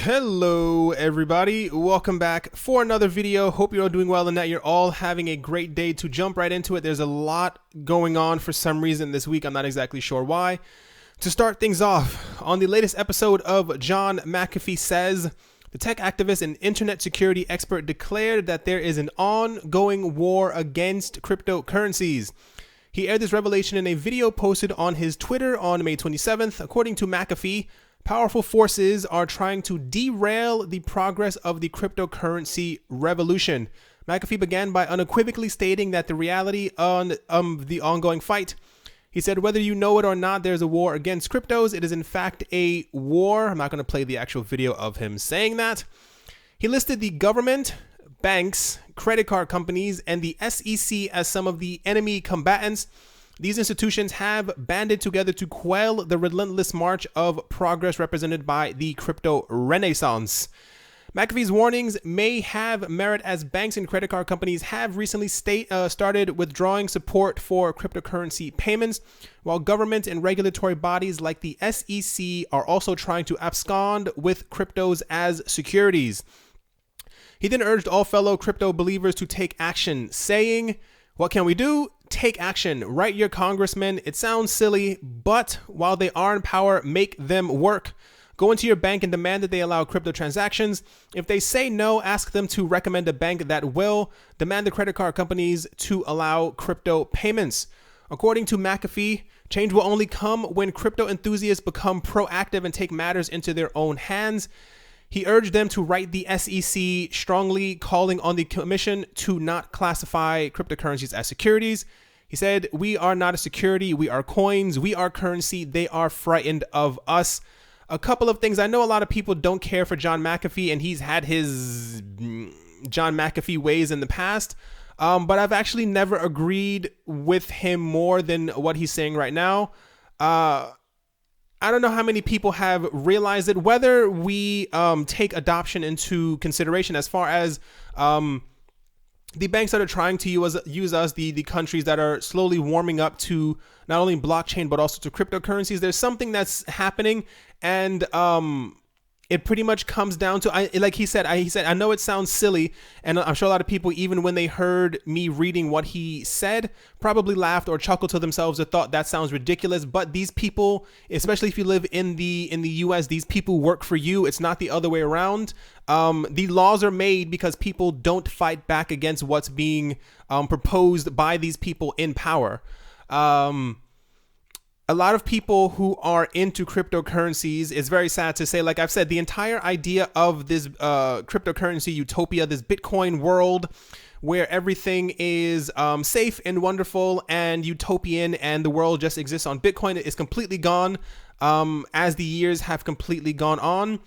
Hello everybody, welcome back for another video. Hope you're all doing well and that you're all having a great day. To jump right into it, there's a lot going on for some reason this week. I'm not exactly sure why. To start things off, on the latest episode of John McAfee Says, the tech activist and internet security expert declared that there is an ongoing war against cryptocurrencies. He aired this revelation in a video posted on his Twitter on May 27th. According to McAfee, powerful forces are trying to derail the progress of the cryptocurrency revolution. McAfee began by unequivocally stating that the reality on the ongoing fight. He said, whether you know it or not, there's a war against cryptos. It is in fact a war. I'm not going to play the actual video of him saying that. He listed the government, banks, credit card companies, and the SEC as some of the enemy combatants. These institutions have banded together to quell the relentless march of progress represented by the crypto renaissance. McAfee's warnings may have merit as banks and credit card companies have recently started withdrawing support for cryptocurrency payments, while government and regulatory bodies like the SEC are also trying to abscond with cryptos as securities. He then urged all fellow crypto believers to take action, saying, "What can we do? Take action. Write your congressman. It sounds silly, but while they are in power, make them work. Go into your bank and demand that they allow crypto transactions. If they say no, ask them to recommend a bank that will. Demand the credit card companies to allow crypto payments." According to McAfee, change will only come when crypto enthusiasts become proactive and take matters into their own hands. He urged them to write the SEC, strongly calling on the commission to not classify cryptocurrencies as securities. He said, "We are not a security. We are coins. We are currency. They are frightened of us." A couple of things. I know a lot of people don't care for John McAfee, and he's had his John McAfee ways in the past. But I've actually never agreed with him more than what he's saying right now. I don't know how many people have realized it, whether we take adoption into consideration as far as the banks that are trying to use us, the countries that are slowly warming up to not only blockchain, but also to cryptocurrencies. There's something that's happening, and it pretty much comes down to, like he said, I know it sounds silly, and I'm sure a lot of people, even when they heard me reading what he said, probably laughed or chuckled to themselves or thought that sounds ridiculous. But these people, especially if you live in the US, these people work for you. It's not the other way around. The laws are made because people don't fight back against what's being proposed by these people in power. A lot of people who are into cryptocurrencies, is very sad to say, like I've said, the entire idea of this cryptocurrency utopia, this Bitcoin world where everything is safe and wonderful and utopian and the world just exists on Bitcoin, is completely gone as the years have completely gone on.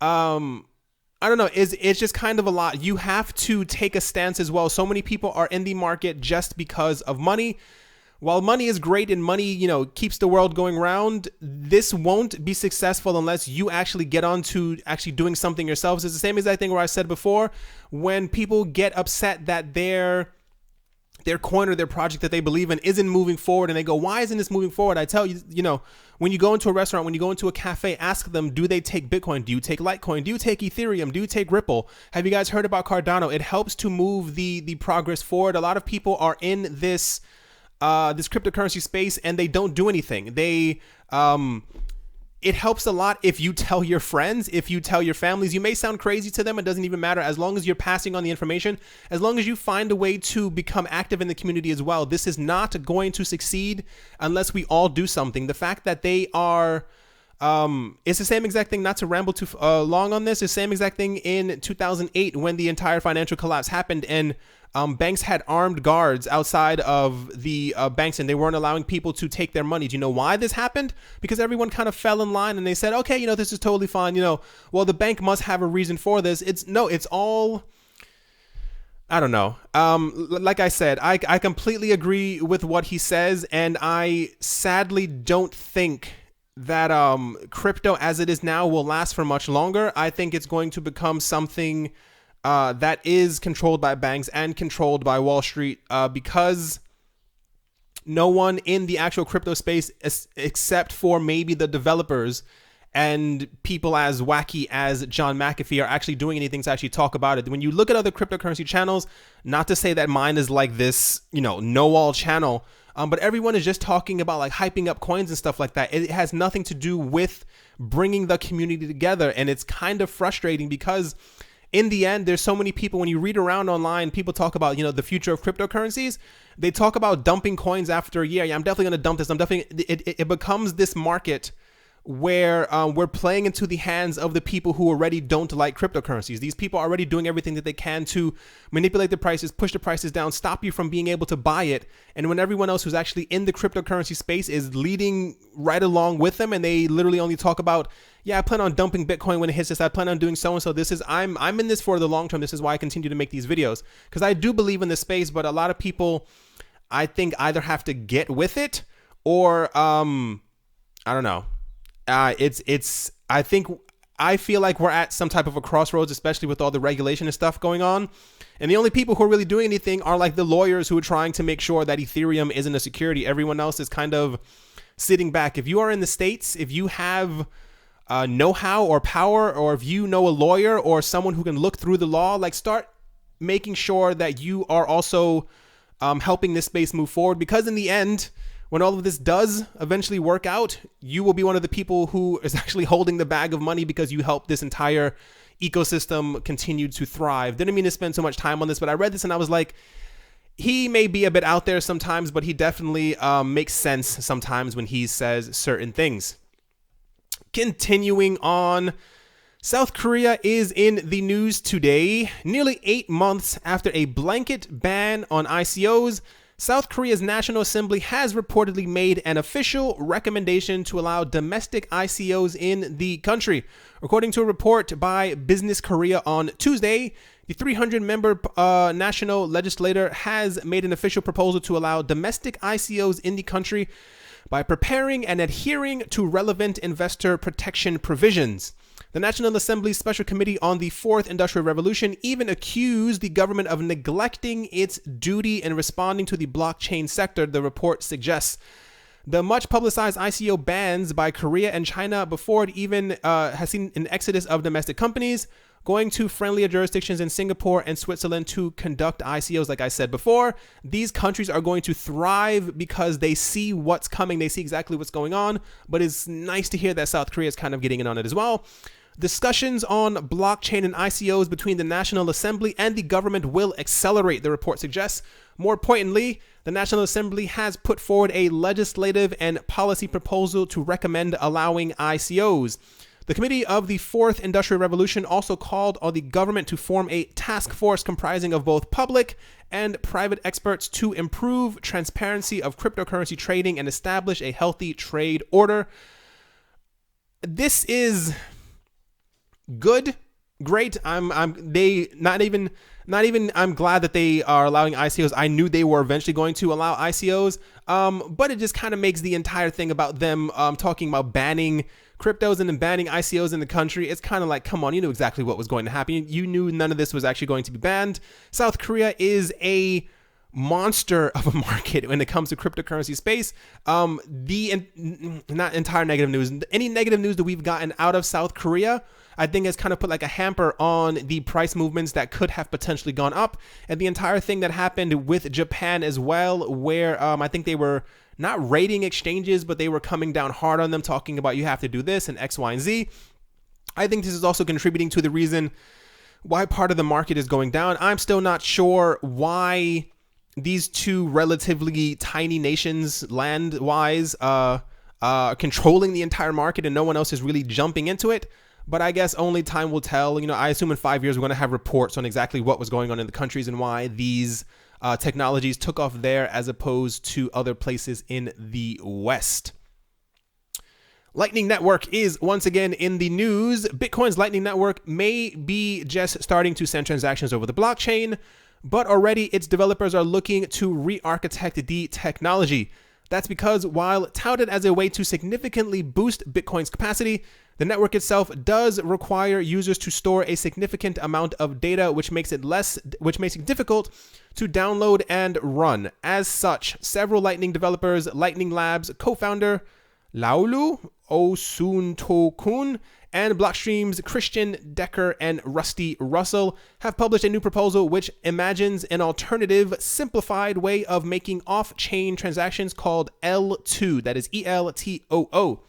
I don't know, it's just kind of a lot. You have to take a stance as well. So many people are in the market just because of money. While money is great and money, keeps the world going round, this won't be successful unless you actually get on to actually doing something yourselves. It's the same exact thing where I said before, when people get upset that their coin or their project that they believe in isn't moving forward, and they go, why isn't this moving forward? I tell you, when you go into a restaurant, when you go into a cafe, ask them, do they take Bitcoin? Do you take Litecoin? Do you take Ethereum? Do you take Ripple? Have you guys heard about Cardano? It helps to move the progress forward. A lot of people are in this cryptocurrency space and they don't do anything. It helps a lot if you tell your friends, if you tell your families. You may sound crazy to them. It doesn't even matter. As long as you're passing on the information, as long as you find a way to become active in the community as well. This is not going to succeed unless we all do something. The fact that they are, it's the same exact thing, not to ramble too long on this, it's the same exact thing in 2008 when the entire financial collapse happened, and banks had armed guards outside of the banks, and they weren't allowing people to take their money. Do you know why this happened? Because everyone kind of fell in line and they said, okay, this is totally fine. Well, the bank must have a reason for this. It's all, I don't know. Like I said, I completely agree with what he says, and I sadly don't think that crypto as it is now will last for much longer. I think it's going to become something that is controlled by banks and controlled by Wall Street, because no one in the actual crypto space, except for maybe the developers and people as wacky as John McAfee are actually doing anything to actually talk about it. When you look at other cryptocurrency channels, not to say that mine is like this, know-all channel, but everyone is just talking about like hyping up coins and stuff like that. It has nothing to do with bringing the community together. And it's kind of frustrating because in the end, there's so many people, when you read around online, people talk about, the future of cryptocurrencies. They talk about dumping coins after a year. Yeah, I'm definitely going to dump this. It becomes this market where we're playing into the hands of the people who already don't like cryptocurrencies. These people are already doing everything that they can to manipulate the prices, push the prices down, stop you from being able to buy it. And when everyone else who's actually in the cryptocurrency space is leading right along with them, and they literally only talk about, yeah, I plan on dumping Bitcoin when it hits this. I plan on doing so and so. I'm in this for the long term. This is why I continue to make these videos, because I do believe in this space. But a lot of people, I think, either have to get with it or I don't know. I feel like we're at some type of a crossroads, especially with all the regulation and stuff going on. And the only people who are really doing anything are like the lawyers who are trying to make sure that Ethereum isn't a security. Everyone else is kind of sitting back. If you are in the States, if you have know-how or power, or if you know a lawyer or someone who can look through the law, like start making sure that you are also helping this space move forward. Because in the end, when all of this does eventually work out, you will be one of the people who is actually holding the bag of money because you helped this entire ecosystem continue to thrive. Didn't mean to spend so much time on this, but I read this and I was like, he may be a bit out there sometimes, but he definitely makes sense sometimes when he says certain things. Continuing on, South Korea is in the news today. Nearly 8 months after a blanket ban on ICOs, South Korea's National Assembly has reportedly made an official recommendation to allow domestic ICOs in the country. According to a report by Business Korea on Tuesday, the 300-member national legislature has made an official proposal to allow domestic ICOs in the country by preparing and adhering to relevant investor protection provisions. The National Assembly's Special Committee on the Fourth Industrial Revolution even accused the government of neglecting its duty in responding to the blockchain sector, the report suggests. The much publicized ICO bans by Korea and China before it even has seen an exodus of domestic companies going to friendlier jurisdictions in Singapore and Switzerland to conduct ICOs. Like I said before, these countries are going to thrive because they see what's coming. They see exactly what's going on, but it's nice to hear that South Korea is kind of getting in on it as well. Discussions on blockchain and ICOs between the National Assembly and the government will accelerate, the report suggests. More importantly, the National Assembly has put forward a legislative and policy proposal to recommend allowing ICOs. The Committee of the Fourth Industrial Revolution also called on the government to form a task force comprising of both public and private experts to improve transparency of cryptocurrency trading and establish a healthy trade order. This is good, great. I'm glad that they are allowing ICOs. I knew they were eventually going to allow ICOs, but it just kind of makes the entire thing about them talking about banning cryptos and then banning ICOs in the country. It's kind of like, come on, you knew exactly what was going to happen. You knew none of this was actually going to be banned. South Korea is a monster of a market when it comes to cryptocurrency space. Not entire negative news. Any negative news that we've gotten out of South Korea, I think has kind of put like a hamper on the price movements that could have potentially gone up. And the entire thing that happened with Japan as well, where I think they were not raiding exchanges, but they were coming down hard on them, talking about you have to do this and X, Y, and Z. I think this is also contributing to the reason why part of the market is going down. I'm still not sure why these two relatively tiny nations land-wise controlling the entire market and no one else is really jumping into it. But I guess only time will tell. I assume in 5 years we're going to have reports on exactly what was going on in the countries and why these technologies took off there as opposed to other places in the West. Lightning Network is once again in the news. Bitcoin's Lightning Network may be just starting to send transactions over the blockchain, but already its developers are looking to re-architect the technology. That's because while touted as a way to significantly boost Bitcoin's capacity, the network itself does require users to store a significant amount of data, which makes it difficult to download and run. As such, several Lightning developers, Lightning Labs co-founder Laulu Osuntokun and Blockstream's Christian Decker and Rusty Russell have published a new proposal which imagines an alternative, simplified way of making off-chain transactions called L2, that is ELTOO.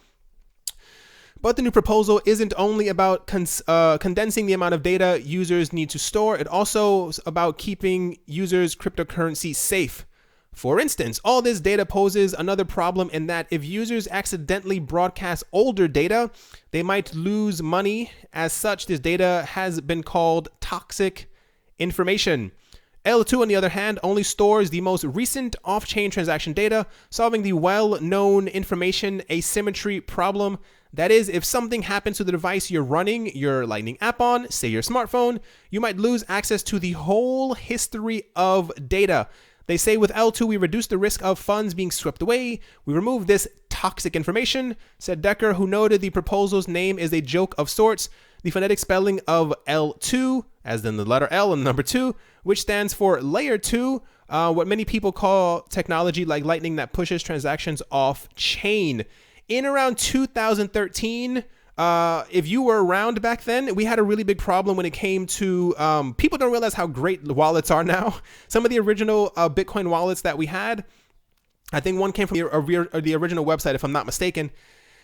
But the new proposal isn't only about condensing the amount of data users need to store, it also is about keeping users' cryptocurrency safe. For instance, all this data poses another problem in that if users accidentally broadcast older data, they might lose money. As such, this data has been called toxic information. L2, on the other hand, only stores the most recent off-chain transaction data, solving the well-known information asymmetry problem. That is, if something happens to the device you're running your Lightning app on, say your smartphone, you might lose access to the whole history of data. They say with L2, we reduce the risk of funds being swept away. We remove this toxic information, said Decker, who noted the proposal's name is a joke of sorts. The phonetic spelling of L2, as in the letter L and the number 2, which stands for layer 2, what many people call technology like Lightning that pushes transactions off chain. In around 2013, if you were around back then, we had a really big problem when it came to, people don't realize how great wallets are now. Some of the original Bitcoin wallets that we had, I think one came from the original website, if I'm not mistaken.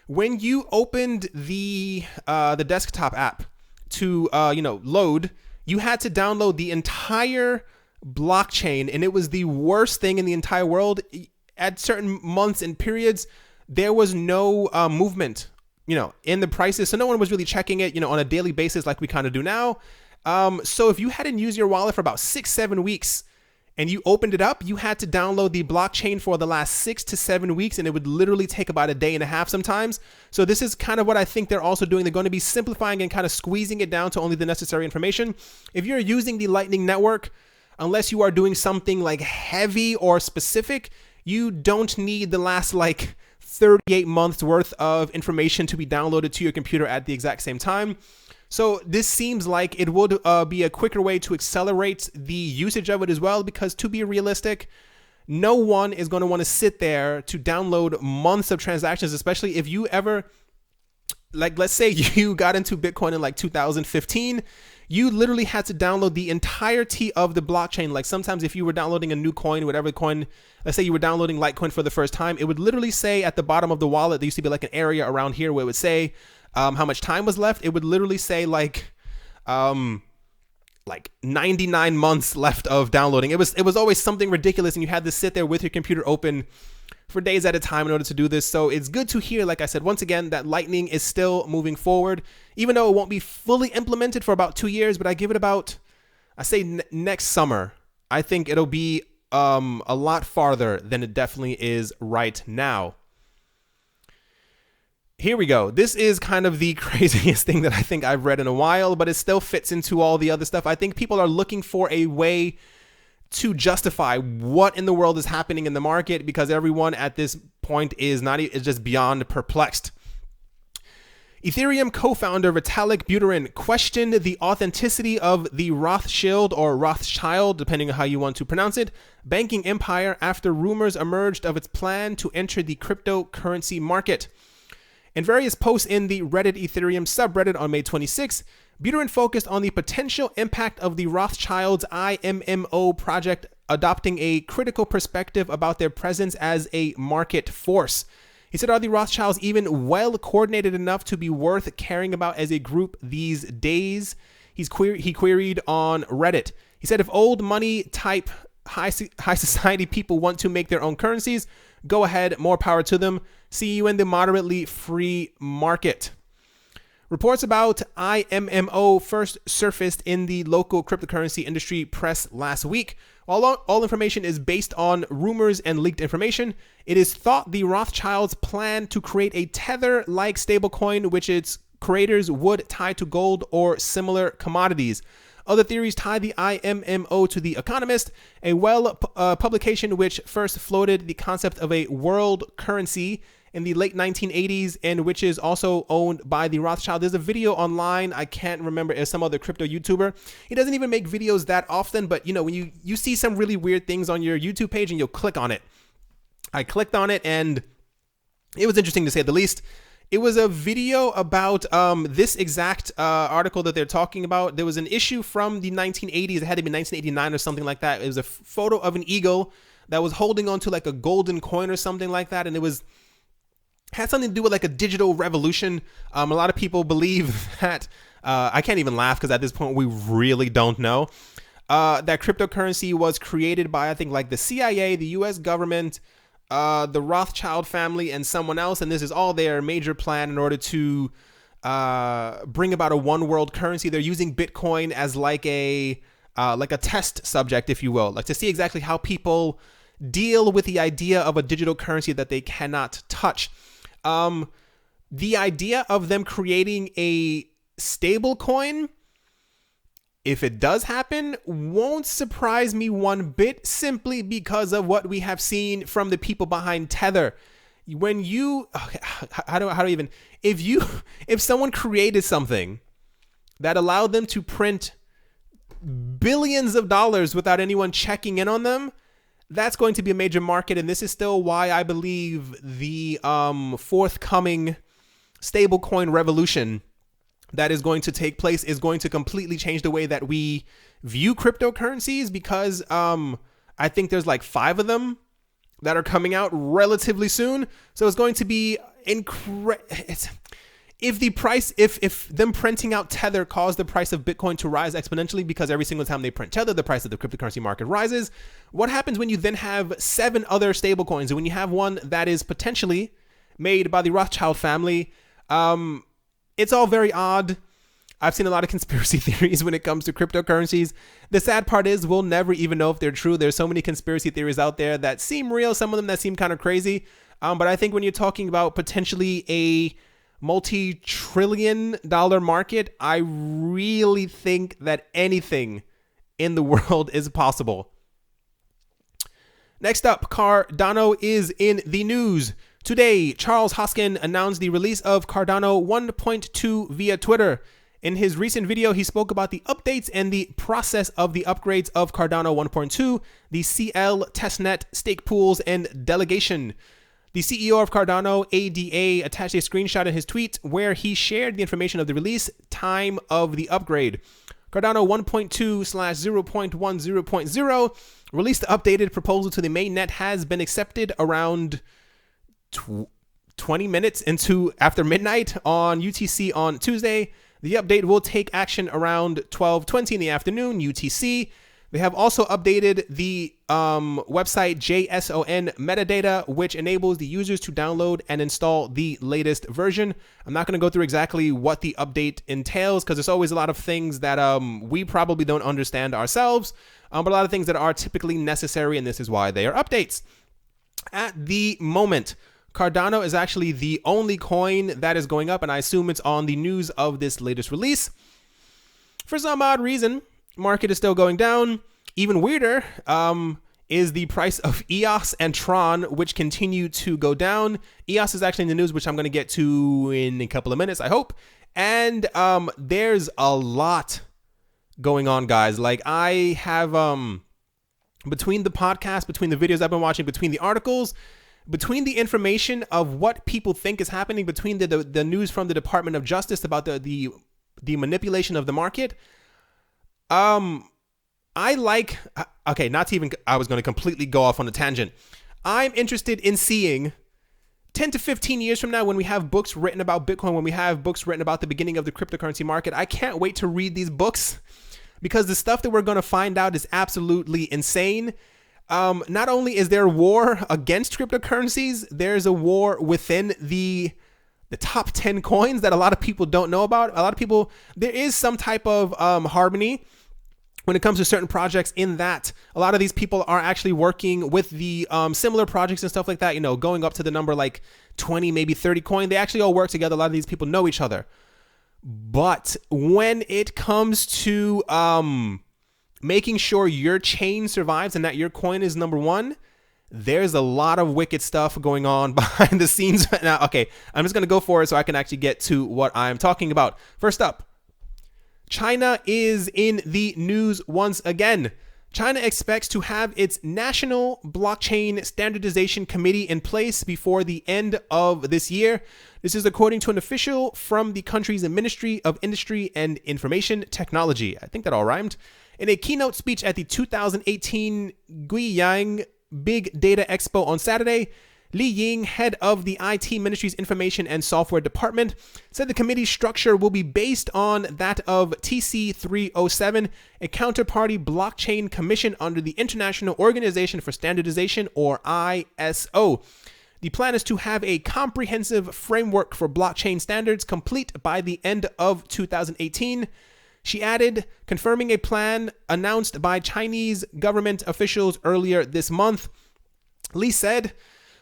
When you opened the desktop app to load, you had to download the entire blockchain, and it was the worst thing in the entire world. At certain months and periods, there was no movement, in the prices. So no one was really checking it, on a daily basis like we kind of do now. So if you hadn't used your wallet for about 6-7 weeks and you opened it up, you had to download the blockchain for the last 6 to 7 weeks, and it would literally take about a day and a half sometimes. So this is kind of what I think they're also doing. They're going to be simplifying and kind of squeezing it down to only the necessary information. If you're using the Lightning Network, unless you are doing something like heavy or specific, you don't need the last 38 months worth of information to be downloaded to your computer at the exact same time. So this seems like it would be a quicker way to accelerate the usage of it as well, because to be realistic, no one is going to want to sit there to download months of transactions, especially if you ever, let's say you got into Bitcoin in 2015. You literally had to download the entirety of the blockchain. Like sometimes if you were downloading a new coin, whatever coin, let's say you were downloading Litecoin for the first time, it would literally say at the bottom of the wallet, there used to be an area around here where it would say how much time was left. It would literally say 99 months left of downloading. It was always something ridiculous, and you had to sit there with your computer open for days at a time in order to do this. So it's good to hear, like I said, once again, that Lightning is still moving forward, even though it won't be fully implemented for about 2 years. But I give it about, next summer, I think it'll be a lot farther than it definitely is right now. Here we go. This is kind of the craziest thing that I think I've read in a while, but it still fits into all the other stuff. I think people are looking for a way to justify what in the world is happening in the market, because everyone at this point is just beyond perplexed. Ethereum co-founder Vitalik Buterin questioned the authenticity of the Rothschild or Rothschild, depending on how you want to pronounce it, banking empire after rumors emerged of its plan to enter the cryptocurrency market. In various posts in the Reddit Ethereum subreddit on May 26, Buterin focused on the potential impact of the Rothschild's IMMO project, adopting a critical perspective about their presence as a market force. He said, are the Rothschilds even well coordinated enough to be worth caring about as a group these days? He queried on Reddit. He said, if old money type high society people want to make their own currencies, go ahead, more power to them. See you in the moderately free market. Reports about IMMO first surfaced in the local cryptocurrency industry press last week. While all information is based on rumors and leaked information, it is thought the Rothschilds plan to create a Tether-like stablecoin which its creators would tie to gold or similar commodities. Other theories tie the IMMO to The Economist, a publication which first floated the concept of a world currency in the late 1980s, and which is also owned by the Rothschild. There's a video online, I can't remember, it's some other crypto YouTuber. He doesn't even make videos that often, but when you see some really weird things on your YouTube page and you'll click on it. I clicked on it and it was interesting to say the least. It was a video about this exact article that they're talking about. There was an issue from the 1980s. It had to be 1989 or something like that. It was a photo of an eagle that was holding onto like a golden coin or something like that, and it had something to do with like a digital revolution. A lot of people believe that I can't even laugh because at this point we really don't know that cryptocurrency was created by, I think, like the CIA, the U.S. government, the Rothschild family, and someone else, and this is all their major plan in order to bring about a one world currency. They're using Bitcoin as like a test subject, if you will, like to see exactly how people deal with the idea of a digital currency that they cannot touch. The idea of them creating a stable coin, if it does happen, won't surprise me one bit, simply because of what we have seen from the people behind Tether. When you, if someone created something that allowed them to print billions of dollars without anyone checking in on them, that's going to be a major market. And this is still why I believe the forthcoming stablecoin revolution that is going to take place is going to completely change the way that we view cryptocurrencies, because I think there's like 5 of them that are coming out relatively soon. So it's going to be if them printing out Tether caused the price of Bitcoin to rise exponentially, because every single time they print Tether, the price of the cryptocurrency market rises. What happens when you then have 7 other stablecoins, and when you have one that is potentially made by the Rothschild family? It's all very odd. I've seen a lot of conspiracy theories when it comes to cryptocurrencies. The sad part is we'll never even know if they're true. There's so many conspiracy theories out there that seem real, some of them that seem kind of crazy. But I think when you're talking about potentially a multi-trillion-dollar market, I really think that anything in the world is possible. Next up, Cardano is in the news. Today, Charles Hoskin announced the release of Cardano 1.2 via Twitter. In his recent video, he spoke about the updates and the process of the upgrades of Cardano 1.2, the CL testnet, stake pools, and delegation. The CEO of Cardano, ADA, attached a screenshot in his tweet where he shared the information of the release time of the upgrade. Cardano 1.2/0.10.0 released the updated proposal to the mainnet has been accepted around 20 minutes after midnight on UTC on Tuesday. The update will take action around 12:20 in the afternoon UTC. They have also updated the website JSON metadata, which enables the users to download and install the latest version. I'm not going to go through exactly what the update entails, because there's always a lot of things that we probably don't understand ourselves, but a lot of things that are typically necessary, and this is why they are updates. At the moment, Cardano is actually the only coin that is going up, and I assume it's on the news of this latest release. For some odd reason, market is still going down. Even weirder is the price of EOS and Tron, which continue to go down. EOS is actually in the news, which I'm going to get to in a couple of minutes, I hope. And there's a lot going on, guys. Like, I have, between the podcast, between the videos I've been watching, between the articles, between the information of what people think is happening, between the news from the Department of Justice about the manipulation of the market, I was going to completely go off on a tangent. I'm interested in seeing 10 to 15 years from now, when we have books written about Bitcoin, when we have books written about the beginning of the cryptocurrency market. I can't wait to read these books, because the stuff that we're going to find out is absolutely insane. Not only is there a war against cryptocurrencies, there's a war within the top 10 coins that a lot of people don't know about. A lot of people, there is some type of harmony when it comes to certain projects, in that a lot of these people are actually working with the similar projects and stuff like that, going up to the number like 20, maybe 30 coin. They actually all work together. A lot of these people know each other. But when it comes to making sure your chain survives and that your coin is number one, there's a lot of wicked stuff going on behind the scenes right now. Okay, I'm just going to go for it so I can actually get to what I'm talking about. First up, China is in the news once again. China expects to have its National Blockchain Standardization Committee in place before the end of this year. This is according to an official from the country's Ministry of Industry and Information Technology. I think that all rhymed. In a keynote speech at the 2018 Guiyang Big Data Expo on Saturday, Li Ying, head of the IT Ministry's Information and Software Department, said the committee's structure will be based on that of TC307, a counterparty blockchain commission under the International Organization for Standardization, or ISO. The plan is to have a comprehensive framework for blockchain standards complete by the end of 2018. She added, confirming a plan announced by Chinese government officials earlier this month. Li said,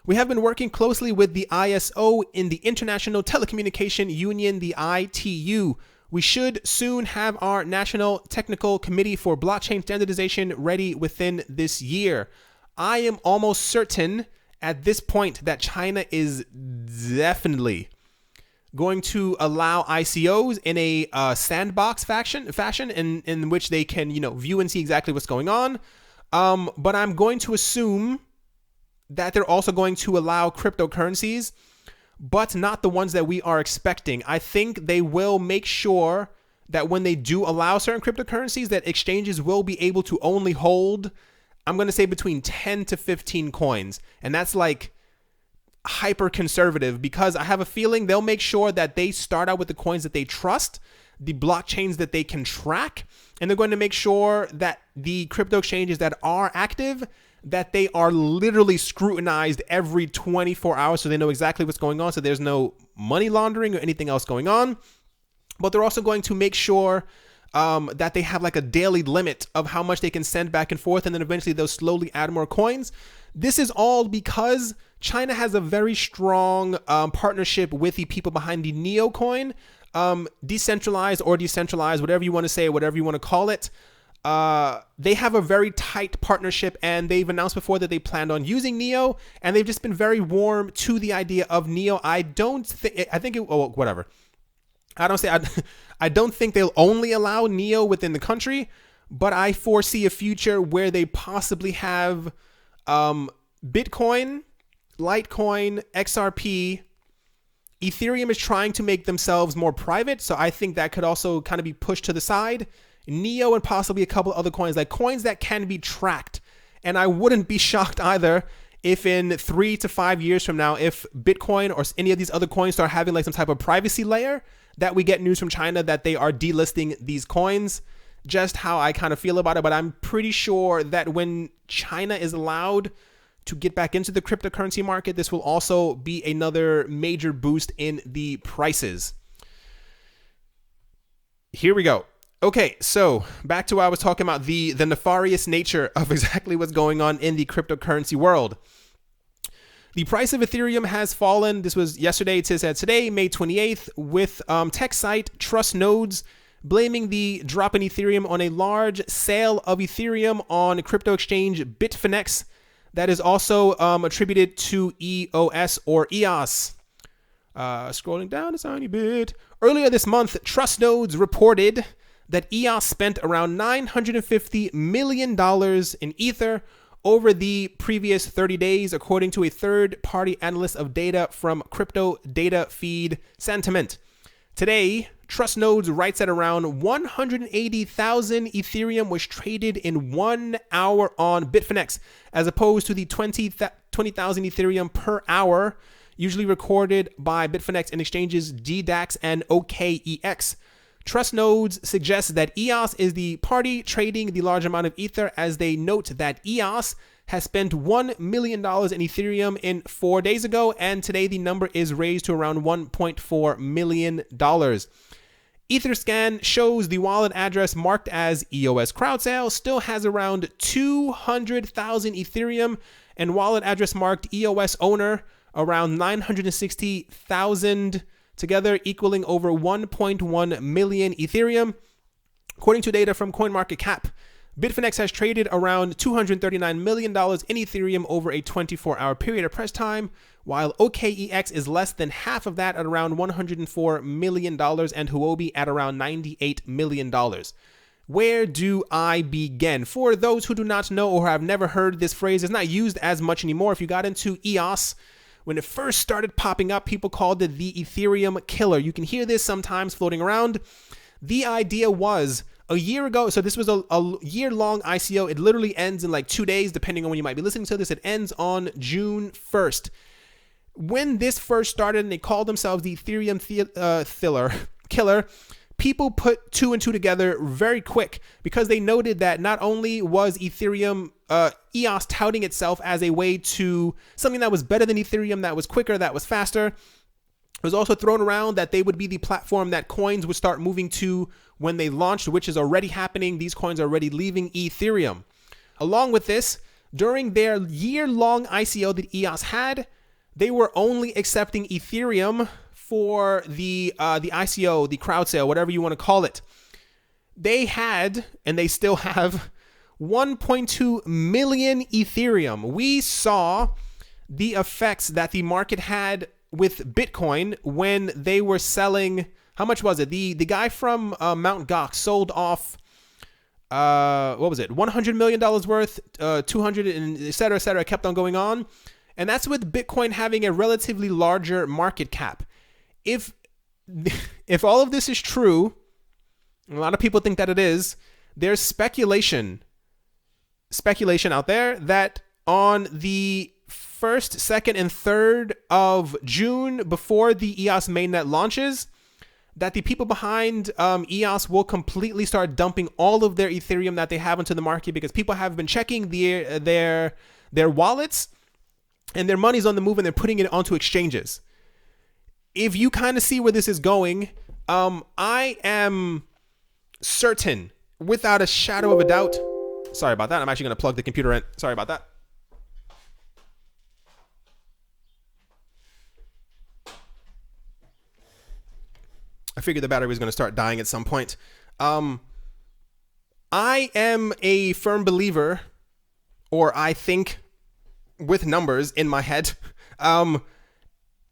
"We have been working closely with the ISO in the International Telecommunication Union, the ITU. We should soon have our National Technical Committee for Blockchain Standardization ready within this year. I am almost certain at this point that China is definitely going to allow ICOs in a sandbox fashion in which they can, view and see exactly what's going on. But I'm going to assume that they're also going to allow cryptocurrencies, but not the ones that we are expecting. I think they will make sure that when they do allow certain cryptocurrencies, that exchanges will be able to only hold, I'm going to say, between 10 to 15 coins. And that's like hyper conservative, because I have a feeling they'll make sure that they start out with the coins that they trust, the blockchains that they can track, and they're going to make sure that the crypto exchanges that are active, that they are literally scrutinized every 24 hours so they know exactly what's going on, so there's no money laundering or anything else going on. But they're also going to make sure that they have like a daily limit of how much they can send back and forth, and then eventually they'll slowly add more coins. This is all because China has a very strong partnership with the people behind the Neo coin, decentralized or decentralized, whatever you want to say, whatever you want to call it. They have a very tight partnership, and they've announced before that they planned on using Neo, and they've just been very warm to the idea of Neo. I don't think they'll only allow Neo within the country, but I foresee a future where they possibly have Bitcoin, Litecoin, XRP. Ethereum is trying to make themselves more private, so I think that could also kind of be pushed to the side. Neo and possibly a couple other coins, like coins that can be tracked. And I wouldn't be shocked either if in 3 to 5 years from now, if Bitcoin or any of these other coins start having like some type of privacy layer, that we get news from China that they are delisting these coins. Just how I kind of feel about it. But I'm pretty sure that when China is allowed to get back into the cryptocurrency market, this will also be another major boost in the prices. Here we go. Okay, so back to what I was talking about, the nefarious nature of exactly what's going on in the cryptocurrency world. The price of Ethereum has fallen. This was yesterday. It says that today, May 28th, with tech site Trust Nodes blaming the drop in Ethereum on a large sale of Ethereum on crypto exchange Bitfinex that is also attributed to EOS or EOS. Scrolling down a tiny bit. Earlier this month, Trust Nodes reported that EOS spent around $950 million in Ether over the previous 30 days, according to a third-party analyst of data from Crypto Data Feed Sentiment. Today, Trust Nodes writes that around 180,000 Ethereum was traded in 1 hour on Bitfinex, as opposed to the 20,000 Ethereum per hour usually recorded by Bitfinex in exchanges DDAX and OKEX. Trust Nodes suggests that EOS is the party trading the large amount of Ether, as they note that EOS has spent $1 million in Ethereum in 4 days ago, and today the number is raised to around $1.4 million. Etherscan shows the wallet address marked as EOS crowd sale still has around 200,000 Ethereum, and wallet address marked EOS owner around 960,000, together equaling over 1.1 million Ethereum. According to data from CoinMarketCap, Bitfinex has traded around $239 million in Ethereum over a 24-hour period of press time, while OKEX is less than half of that at around $104 million and Huobi at around $98 million. Where do I begin? For those who do not know or have never heard this phrase, it's not used as much anymore. If you got into EOS, when it first started popping up, people called it the Ethereum killer. You can hear this sometimes floating around. The idea was a year ago, so this was a year-long ICO. It literally ends in like 2 days, depending on when you might be listening to this. It ends on June 1st. When this first started and they called themselves the Ethereum killer, people put two and two together very quick because they noted that not only was Ethereum, EOS touting itself as a way to something that was better than Ethereum, that was quicker, that was faster. It was also thrown around that they would be the platform that coins would start moving to when they launched, which is already happening. These coins are already leaving Ethereum. Along with this, during their year-long ICO that EOS had, they were only accepting Ethereum for the ICO, the crowd sale, whatever you want to call it. They had, and they still have, 1.2 million Ethereum. We saw the effects that the market had with Bitcoin when they were selling, how much was it? The guy from Mt. Gox sold off, what was it? $100 million worth, 200, and et cetera, kept on going on. And that's with Bitcoin having a relatively larger market cap. If all of this is true, a lot of people think that it is, there's speculation out there that on the 1st, 2nd, and 3rd of June, before the EOS mainnet launches, that the people behind EOS will completely start dumping all of their Ethereum that they have into the market because people have been checking their wallets and their money's on the move and they're putting it onto exchanges. If you kind of see where this is going, I am certain, without a shadow of a doubt. Sorry about that. I'm actually going to plug the computer in. Sorry about that. I figured the battery was going to start dying at some point. I am a firm believer, or I think with numbers in my head,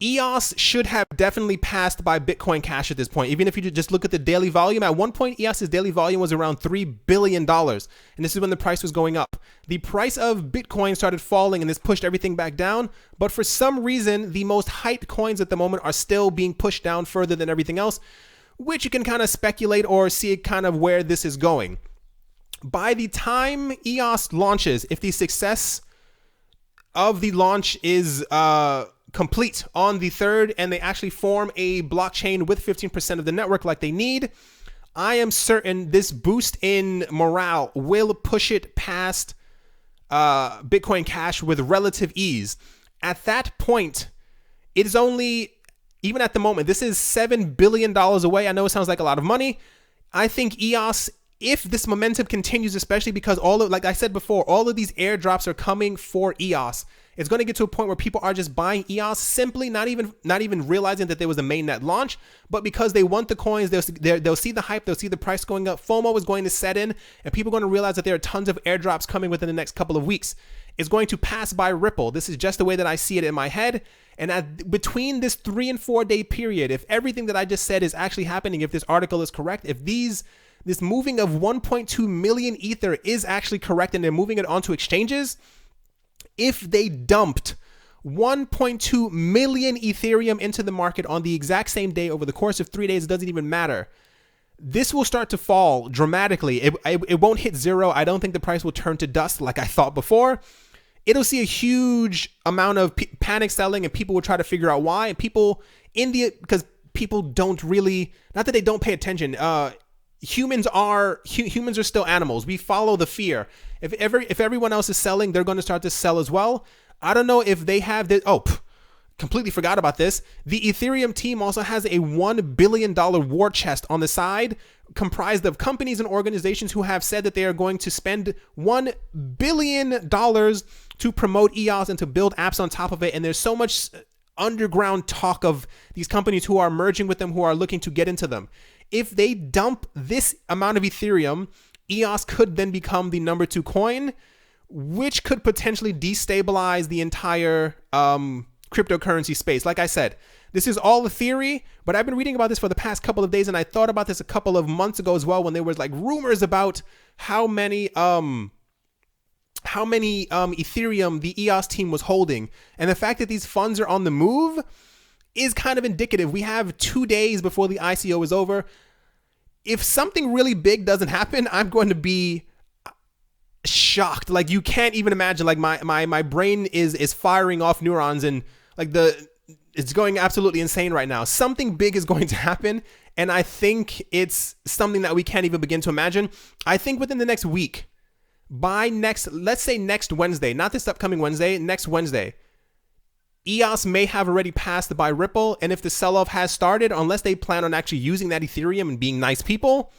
EOS should have definitely passed by Bitcoin Cash at this point. Even if you just look at the daily volume, at one point, EOS's daily volume was around $3 billion. And this is when the price was going up. The price of Bitcoin started falling and this pushed everything back down. But for some reason, the most hyped coins at the moment are still being pushed down further than everything else, which you can kind of speculate or see kind of where this is going. By the time EOS launches, if the success of the launch is complete on the 3rd and they actually form a blockchain with 15% of the network like they need, I am certain this boost in morale will push it past Bitcoin Cash with relative ease. At that point, it is only, even at the moment, this is $7 billion away. I know it sounds like a lot of money. I think EOS, if this momentum continues, especially because like I said before, all of these airdrops are coming for EOS. It's going to get to a point where people are just buying EOS simply not even realizing that there was a mainnet launch, but because they want the coins, they'll see the hype, they'll see the price going up. FOMO is going to set in, and people are going to realize that there are tons of airdrops coming within the next couple of weeks. It's going to pass by Ripple. This is just the way that I see it in my head. And between this 3 and 4 day period, if everything that I just said is actually happening, if this article is correct, if this moving of 1.2 million Ether is actually correct and they're moving it onto exchanges, if they dumped 1.2 million Ethereum into the market on the exact same day over the course of 3 days, it doesn't even matter. This will start to fall dramatically. It won't hit zero. I don't think the price will turn to dust like I thought before. It'll see a huge amount of panic selling and people will try to figure out why. And people because people don't really, not that they don't pay attention. Humans are still animals. We follow the fear. If everyone else is selling, they're going to start to sell as well. I don't know if they have this. Completely forgot about this. The Ethereum team also has a $1 billion war chest on the side, comprised of companies and organizations who have said that they are going to spend $1 billion to promote EOS and to build apps on top of it. And there's so much underground talk of these companies who are merging with them, who are looking to get into them. If they dump this amount of Ethereum, EOS could then become the number 2 coin, which could potentially destabilize the entire cryptocurrency space. Like I said, this is all a theory, but I've been reading about this for the past couple of days, and I thought about this a couple of months ago as well, when there was like rumors about how many Ethereum the EOS team was holding. And the fact that these funds are on the move is kind of indicative. We have 2 days before the ICO is over. If something really big doesn't happen, I'm going to be shocked. Like, you can't even imagine. Like, my brain is firing off neurons, and like it's going absolutely insane right now. Something big is going to happen, and I think it's something that we can't even begin to imagine. I think within the next week, let's say next Wednesday, not this upcoming Wednesday, next Wednesday, EOS may have already passed by Ripple, and if the sell-off has started, unless they plan on actually using that Ethereum and being nice people,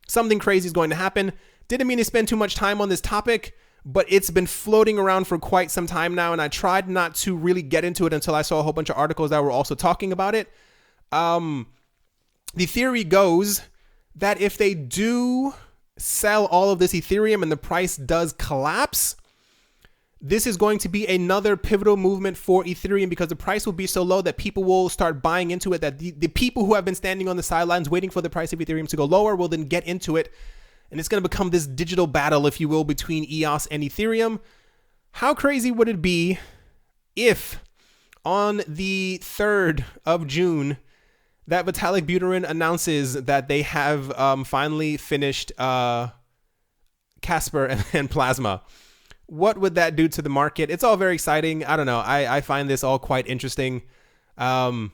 something crazy is going to happen. Didn't mean to spend too much time on this topic, but it's been floating around for quite some time now, and I tried not to really get into it until I saw a whole bunch of articles that were also talking about it. The theory goes that if they do sell all of this Ethereum and the price does collapse, this is going to be another pivotal movement for Ethereum, because the price will be so low that people will start buying into it, that the people who have been standing on the sidelines waiting for the price of Ethereum to go lower will then get into it. And it's going to become this digital battle, if you will, between EOS and Ethereum. How crazy would it be if on the 3rd of June that Vitalik Buterin announces that they have finally finished Casper and Plasma? What would that do to the market? It's all very exciting. I don't know. I find this all quite interesting. I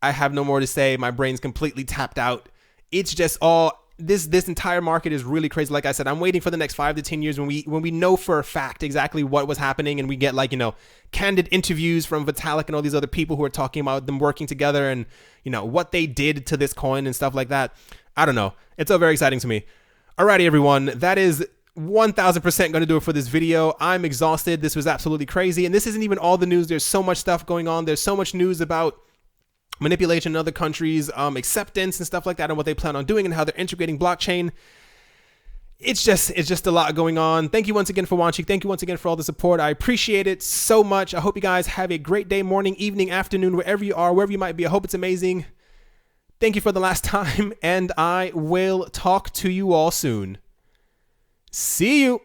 have no more to say. My brain's completely tapped out. It's just all... This entire market is really crazy. Like I said, I'm waiting for the next 5 to 10 years when we know for a fact exactly what was happening, and we get, like, candid interviews from Vitalik and all these other people who are talking about them working together and, what they did to this coin and stuff like that. I don't know. It's all very exciting to me. Alrighty, everyone. That is 1000% going to do it for this video. I'm exhausted. This was absolutely crazy. And this isn't even all the news. There's so much stuff going on. There's so much news about manipulation in other countries, acceptance and stuff like that, and what they plan on doing and how they're integrating blockchain. It's just a lot going on. Thank you once again for watching. Thank you once again for all the support. I appreciate it so much. I hope you guys have a great day, morning, evening, afternoon, wherever you are, wherever you might be. I hope it's amazing. Thank you for the last time, and I will talk to you all soon. See you.